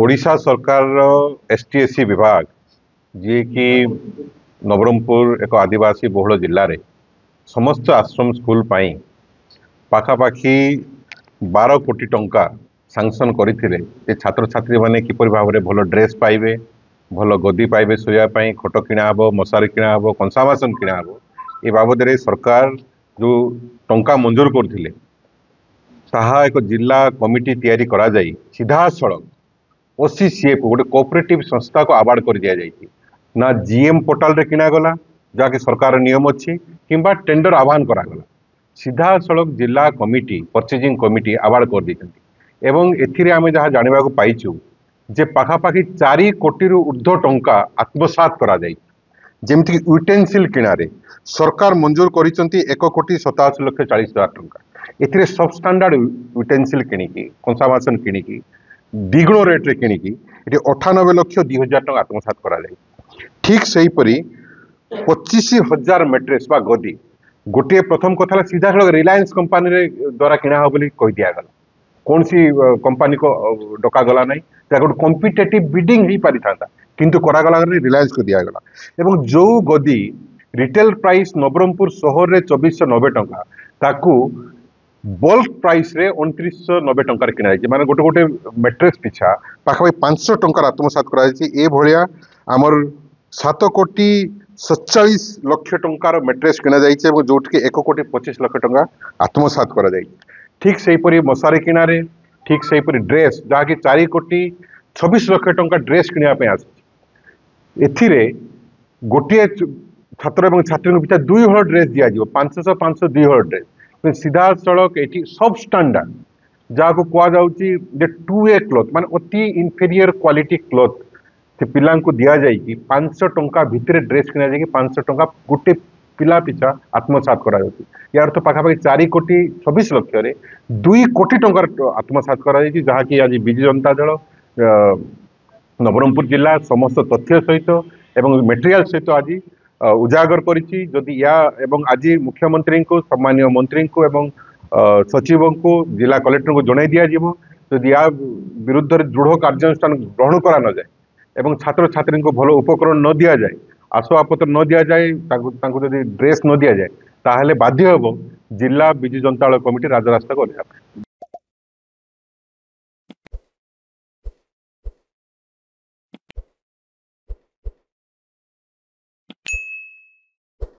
ओडिशा सरकार एसटीएससी विभाग जी कि नवरंगपुर एक आदिवासी बहुल जिले में समस्त आश्रम स्कूल पाखापाखि 12 कोटी टंका सांक्शन करते छात्र छात्री मैंने किपर भाव में भल ड्रेस पाइबे, भल गदी पाइबे, शोयापाई खट किणा हे, मशारी किणा हे, कंसा बासन किणा हे। ये बाबद सरकार जो टंका मंजूर करथिले ताहा एक जिला कमिटी तैयारी करा जाई सीधा सड़क ओसीसीएफ गोटे कोऑपरेटिव संस्था को आवार्ड कर दिया जाइए ना जीएम पोर्टाल रे किना गला जहाँकि सरकार नियम अच्छी किंबा टेंडर आह्वान करागला सीधा सड़क जिला कमिटी परचेजिंग कमिटी आवार्ड कर दी एवं एथिरे आमे जहाँ जानिबा को पाइछु जे पाखापाखि 4 कोटी ऊर्ध्व टंका आत्मसात करा जाई जेमति यूटेंसिल किणारे सरकार मंजूर करिसंती 1 कोटी 87 लक्ष 40 हजार टंका एथिरे सब स्टैंडर्ड यूटेंसिल किणिकी कंसा बासन किणिकी द्विगुण रेट रे किणिकी एठी 98 लक्ष 2 हजार टंका आत्मसात करा जाई। ठीक सही परी 25,000 मैट्रेस बा गदी गोटे प्रथम कथा सीधा सड़क रिलायंस कंपनी रे द्वारा किणा हो बोली कहि दिया गला कौन सी कंपनी को डका गला नहीं गोटे कॉम्पिटेटिव बिडिंग ही पारि था किंतु करागला रिलायंस को दिया गला एवं जो गदी रिटेल प्राइस नवरंगपुर शहर रे 2490 टंका ताकू बल्क प्राइस रे 2990 टंका किना जाइए माने गोटे गोटे मैट्रेस पिछा पाखापाखि 500 टंका आत्मसात करा जाइए ए भलिया आमर 7 कोटी 47 लक्ष टंकार मैट्रेस किना जाइए और जो 1 कोटी 25 लक्ष टंका आत्मसात करा जाइए। ठीक से परी मशारी किनारे ठीक से परी ड्रेस जहाँकि 4 कोटी 26 लक्ष टंका ड्रेस किनिया आसी एथिरे गोटे छात्र और छात्री पिछा 2 हल ड्रेस दिज्व 500 500 2 हल ड्रेस सीधा सड़क ये सब स्टैंडर्ड जहाँ को कहुच्छी 2A क्लथ मान अति इनफेरियर क्वालिटी क्लथ से पिला दि जाए 500 टंका भितर ड्रेस किना जाए 500 टंका गोटे पिला पिछा आत्मसात करा यार तो पाखापाखि 4 कोटी 26 लक्ष 2 कोटी टंकार आत्मसात करा जहाँकि आज विजु जनता दल नवरंगपुर जिला समस्त तथ्य सहित एवं मेटेरियल सहित आज उजागर करिछि जदि या एवं आज मुख्यमंत्री को सम्मानीय मंत्री को एवं सचिव को जिला कलेक्टर को जणाई दिया जीवो जदि या विरुद्ध दृढ़ कार्यानुष्ठान ग्रहण करा न जाए एवं छात्र छात्री को भल उपकरण न दिया जाए आसवाबपत्र न दि जाए जदि ड्रेस न दि जाए ताहले बाध्य हम जिला विजु जनता दल कमिटी राजरास्ता को